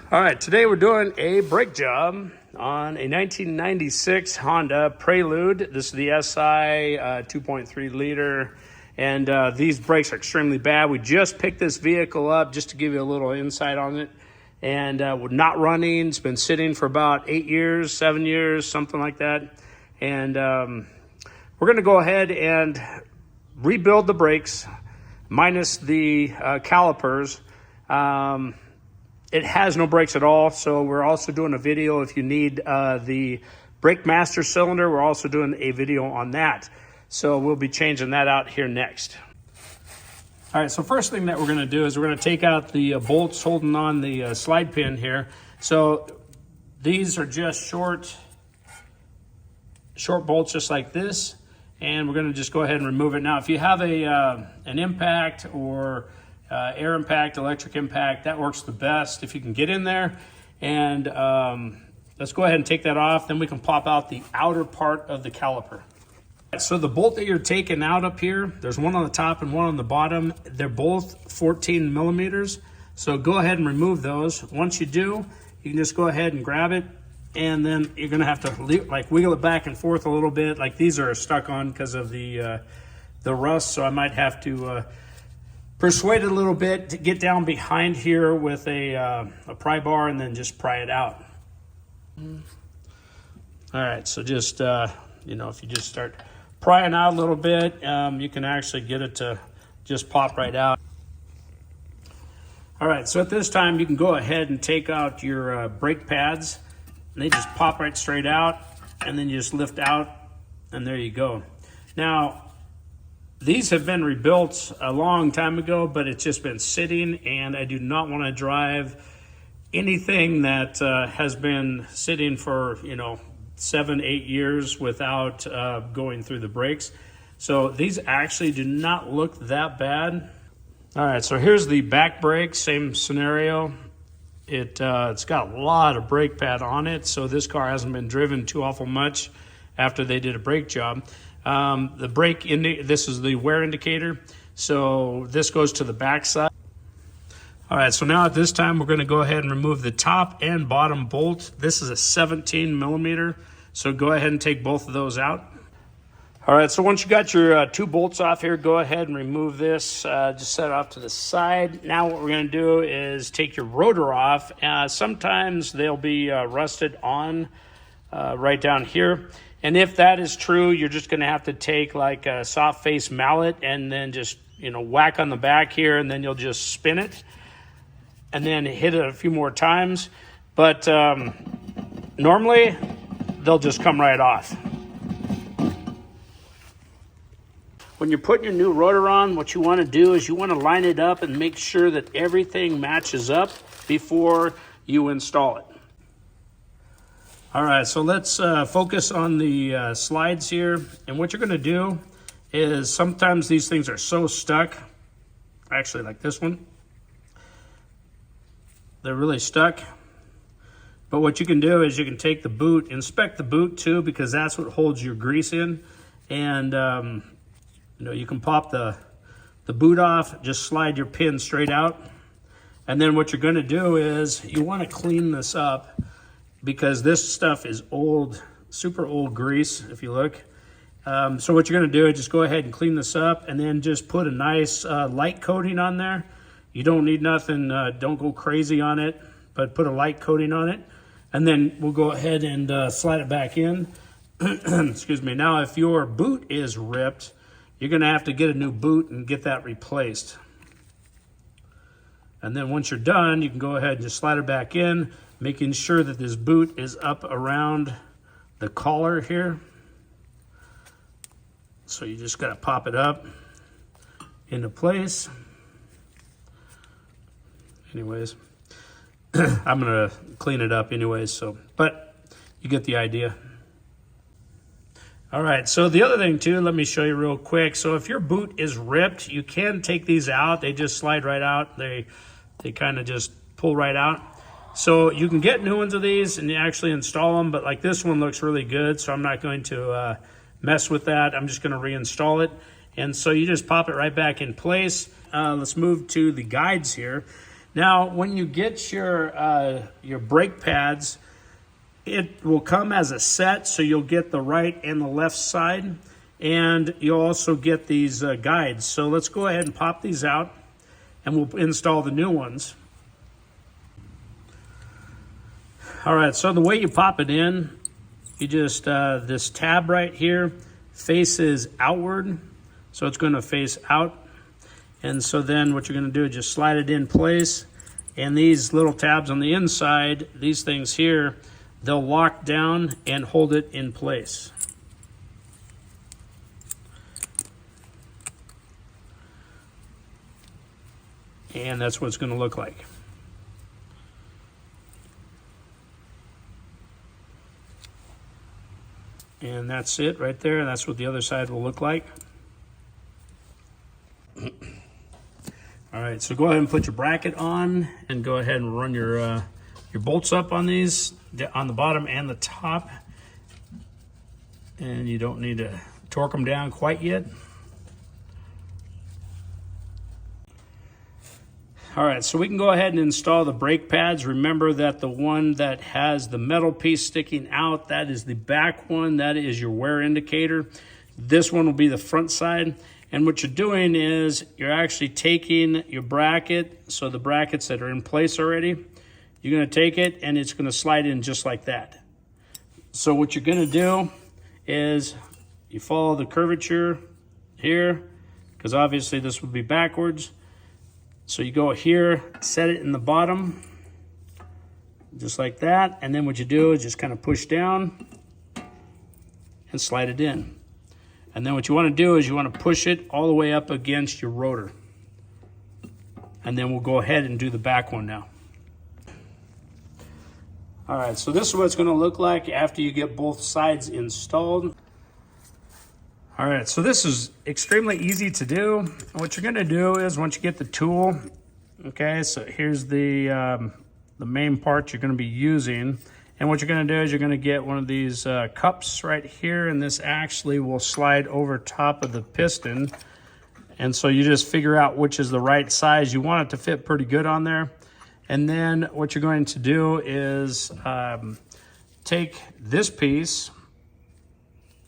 All right, today we're doing a brake job on a 1996 Honda Prelude. This is the SI 2.3 liter, and these brakes are extremely bad. We just picked this vehicle up just to give you a little insight on it, and we're not running. It's been sitting for about 8 years, 7 years, something like that, and we're going to go ahead and rebuild the brakes minus the calipers. It has no brakes at all, so we're also doing a video if you need the brake master cylinder. We're also doing a video on that, so we'll be changing that out here next. All right, so first thing that we're going to do is we're going to take out the bolts holding on the slide pin here. So these are just short bolts just like this, and we're going to just go ahead and remove it. Now if you have an impact or air impact, electric impact, that works the best if you can get in there. And let's go ahead and take that off. Then we can pop out the outer part of the caliper. So the bolt that you're taking out up here, there's one on the top and one on the bottom. They're both 14 millimeters. So go ahead and remove those. Once you do, you can just go ahead and grab it. And then you're gonna have to like wiggle it back and forth a little bit. Like these are stuck on because of the rust. So I might have to persuade it a little bit to get down behind here with a pry bar and then just pry it out. All right, so just, you know, if you just start prying out a little bit, you can actually get it to just pop right out. All right, so at this time, you can go ahead and take out your brake pads, and they just pop right straight out, and then you just lift out, and there you go. Now, these have been rebuilt a long time ago, but it's just been sitting, and I do not want to drive anything that has been sitting for, 7-8 years without going through the brakes. So these actually do not look that bad. All right, so here's the back brake, same scenario. It's got a lot of brake pad on it, so this car hasn't been driven too awful much after they did a brake job. The brake, this is the wear indicator, so this goes to the back side. All right, so now at this time, we're going to go ahead and remove the top and bottom bolt. This is a 17 millimeter, so go ahead and take both of those out. All right, so once you got your two bolts off here, go ahead and remove this. Just set it off to the side. Now what we're going to do is take your rotor off. Sometimes they'll be rusted on right down here. And if that is true, you're just going to have to take like a soft face mallet and then just, whack on the back here, and then you'll just spin it and then hit it a few more times. But normally they'll just come right off. When you're putting your new rotor on, what you want to do is you want to line it up and make sure that everything matches up before you install it. All right, so let's focus on the slides here. And what you're going to do is sometimes these things are so stuck, actually like this one, they're really stuck. But what you can do is you can take the boot, inspect the boot too, because that's what holds your grease in. And you can pop the boot off, just slide your pin straight out. And then what you're going to do is you want to clean this up, because this stuff is old, super old grease, if you look. So what you're going to do is just go ahead and clean this up, and then just put a nice light coating on there. You don't need nothing, don't go crazy on it, but put a light coating on it. And then we'll go ahead and slide it back in. Excuse me. Now, if your boot is ripped, you're going to have to get a new boot and get that replaced. And then once you're done, you can go ahead and just slide it back in, making sure that this boot is up around the collar here. So you just got to pop it up into place. Anyways, I'm going to clean it up anyways, but you get the idea. All right, so the other thing too, let me show you real quick. So if your boot is ripped, you can take these out. They just slide right out. They kind of just pull right out. So you can get new ones of these and you actually install them, but like this one looks really good, so I'm not going to mess with that. I'm just going to reinstall it. And so you just pop it right back in place. Let's move to the guides here. Now, when you get your brake pads, it will come as a set, so you'll get the right and the left side, and you'll also get these guides. So let's go ahead and pop these out, and we'll install the new ones. All right, so the way you pop it in, you just, this tab right here faces outward, so it's gonna face out. And so then what you're gonna do is just slide it in place, and these little tabs on the inside, these things here, they'll lock down and hold it in place. And that's what it's gonna look like. And that's it right there. That's what the other side will look like. All right, so go ahead and put your bracket on and go ahead and run your bolts up on these, on the bottom and the top. And you don't need to torque them down quite yet. All right, so we can go ahead and install the brake pads. Remember that the one that has the metal piece sticking out, that is the back one. That is your wear indicator. This one will be the front side. And what you're doing is you're actually taking your bracket, so the brackets that are in place already, you're gonna take it and it's gonna slide in just like that. So what you're gonna do is you follow the curvature here, because obviously this would be backwards. So you go here, set it in the bottom, just like that. And then what you do is just kind of push down and slide it in. And then what you want to do is you want to push it all the way up against your rotor. And then we'll go ahead and do the back one now. All right, so this is what it's going to look like after you get both sides installed. All right, so this is extremely easy to do. What you're gonna do is once you get the tool, okay, so here's the main part you're gonna be using. And what you're gonna do is you're gonna get one of these cups right here, and this actually will slide over top of the piston. And so you just figure out which is the right size. You want it to fit pretty good on there. And then what you're going to do is take this piece,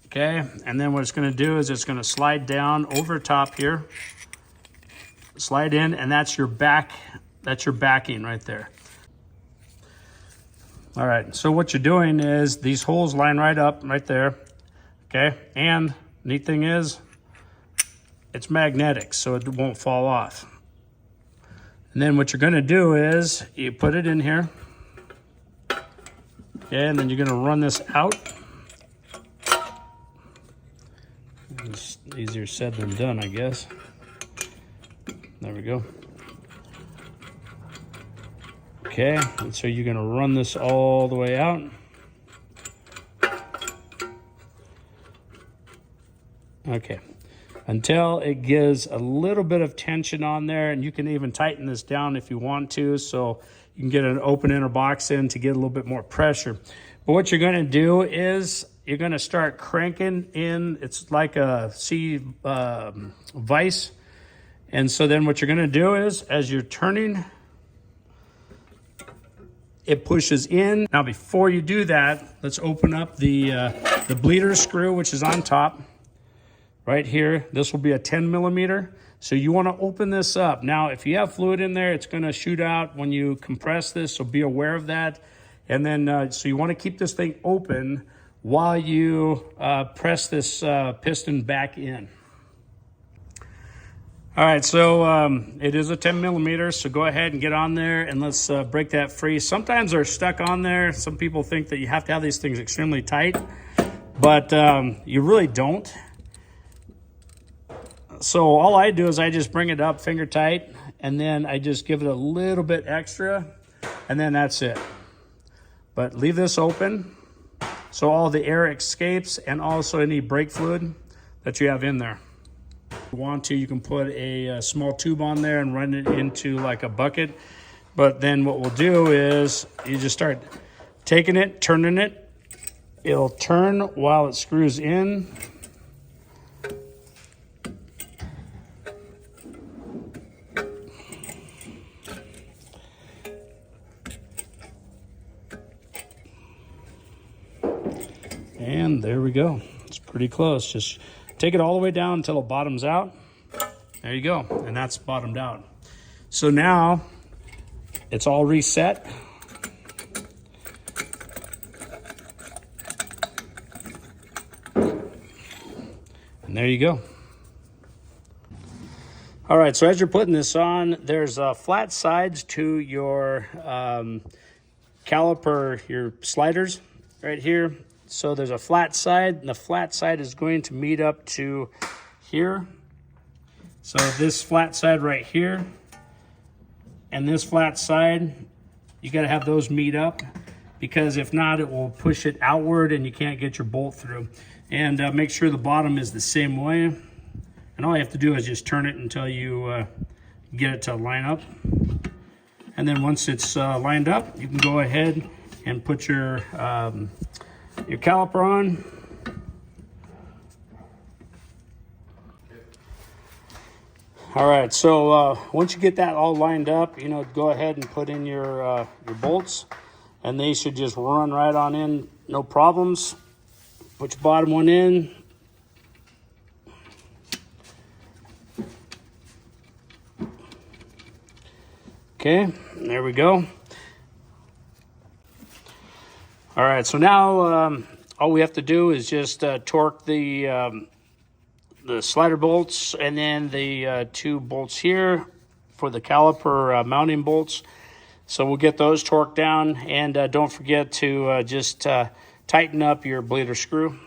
okay, and then what it's going to do is it's going to slide down over top here, slide in, and that's your back, that's your backing right there. All right, so what you're doing is these holes line right up right there, okay, and neat thing is it's magnetic, so it won't fall off. And then what you're going to do is you put it in here, okay, and then you're going to run this out. It's easier said than done, I guess. There we go. Okay, and so you're going to run this all the way out. Okay, until it gives a little bit of tension on there, and you can even tighten this down if you want to, so you can get an open inner box in to get a little bit more pressure. But what you're going to do is you're going to start cranking in. It's like a C vise. And so then what you're going to do is as you're turning, it pushes in. Now before you do that, let's open up the bleeder screw, which is on top right here. This will be a 10 millimeter. So you want to open this up. Now, if you have fluid in there, it's going to shoot out when you compress this, so be aware of that. And then, so you want to keep this thing open while you press this piston back in. All right, so it is a 10 millimeter, so go ahead and get on there and let's break that free. Sometimes they're stuck on there. Some people think that you have to have these things extremely tight, but you really don't. So all I do is I just bring it up finger tight, and then I just give it a little bit extra, and then that's it. But leave this open so all the air escapes and also any brake fluid that you have in there. If you want to, you can put a small tube on there and run it into like a bucket. But then what we'll do is you just start taking it, turning it. It'll turn while it screws in. And there we go. It's pretty close. Just take it all the way down until it bottoms out. There you go. And that's bottomed out. So now it's all reset. And there you go. All right, so as you're putting this on, there's flat sides to your caliper, your sliders right here. So there's a flat side, and the flat side is going to meet up to here. So this flat side right here and this flat side, you got to have those meet up, because if not, it will push it outward and you can't get your bolt through. And make sure the bottom is the same way. And all you have to do is just turn it until you get it to line up. And then once it's lined up, you can go ahead and put your caliper on. All right, so once you get that all lined up, you know, go ahead and put in your bolts, and they should just run right on in, no problems. Put your bottom one in. Okay, there we go. All right, so now all we have to do is just torque the slider bolts, and then the two bolts here for the caliper mounting bolts. So we'll get those torqued down, and don't forget to just tighten up your bleeder screw.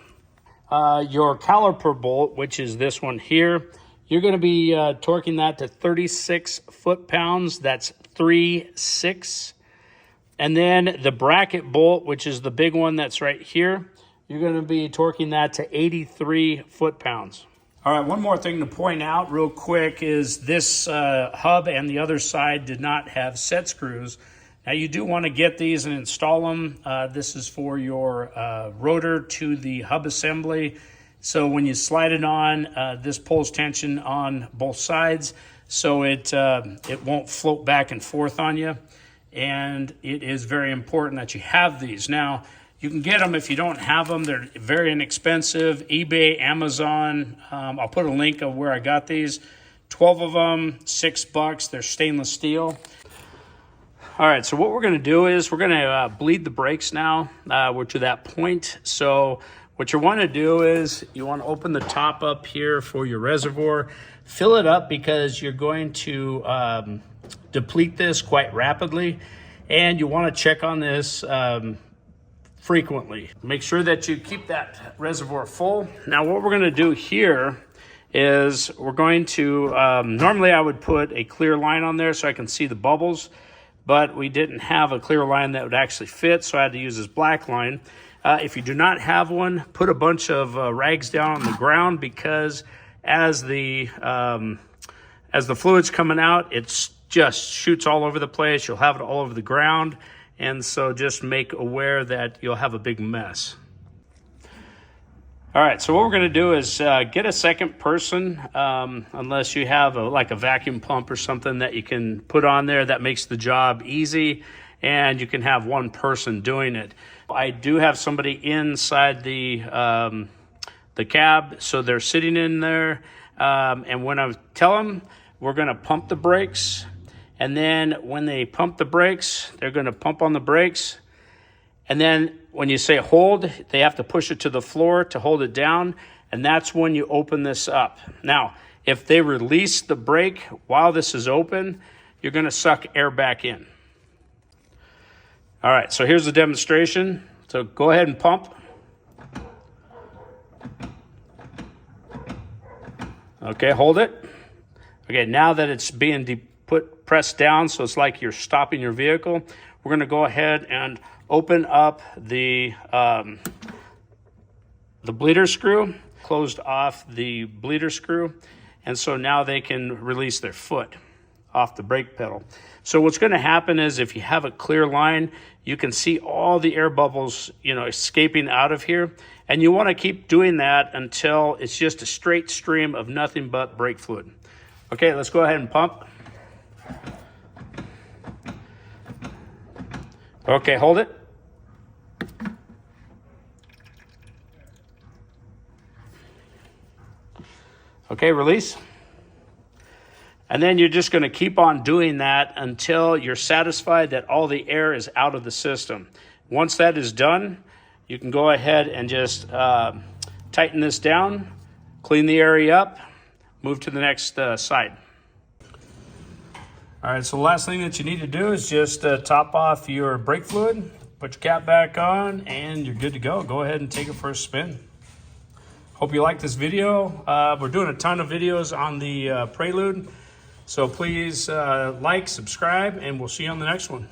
Your caliper bolt, which is this one here, you're going to be torquing that to 36 foot-pounds. That's 3/6. And then the bracket bolt, which is the big one that's right here, you're going to be torquing that to 83 foot-pounds. All right, one more thing to point out real quick is this hub and the other side did not have set screws. Now you do want to get these and install them. This is for your rotor to the hub assembly. So when you slide it on, this pulls tension on both sides, so it won't float back and forth on you. And it is very important that you have these. Now, you can get them if you don't have them. They're very inexpensive. eBay, Amazon. I'll put a link of where I got these. 12 of them, $6. They're stainless steel. All right, so what we're going to do is we're going to bleed the brakes now. We're to that point. So what you want to do is you want to open the top up here for your reservoir. Fill it up, because you're going to deplete this quite rapidly, and you want to check on this frequently. Make sure that you keep that reservoir full. Now what we're going to do here is we're going to normally I would put a clear line on there so I can see the bubbles, but we didn't have a clear line that would actually fit, so I had to use this black line. If you do not have one, put a bunch of rags down on the ground, because as the fluid's coming out, it's just shoots all over the place. You'll have it all over the ground, and so just make aware that you'll have a big mess. All right, so what we're going to do is get a second person, unless you have like a vacuum pump or something that you can put on there that makes the job easy, and you can have one person doing it. I do have somebody inside the cab, so they're sitting in there, and when I tell them we're going to pump the brakes, and then when they pump the brakes, they're going to pump on the brakes, and then when you say hold, they have to push it to the floor to hold it down, and that's when you open this up. Now, if they release the brake while this is open, you're going to suck air back in. All right, so here's the demonstration. So go ahead and pump. Okay, hold it. Okay, now that it's being pressed down, so it's like you're stopping your vehicle, we're going to go ahead and open up the bleeder screw, closed off the bleeder screw, and so now they can release their foot off the brake pedal. So what's going to happen is if you have a clear line, you can see all the air bubbles, escaping out of here, and you want to keep doing that until it's just a straight stream of nothing but brake fluid. Okay, let's go ahead and pump. Okay, hold it. Okay, release. And then you're just going to keep on doing that until you're satisfied that all the air is out of the system. Once that is done, you can go ahead and just tighten this down, clean the area up, move to the next side. All right, so the last thing that you need to do is just top off your brake fluid, put your cap back on, and you're good to go. Go ahead and take it for a spin. Hope you like this video. We're doing a ton of videos on the Prelude, so please like, subscribe, and we'll see you on the next one.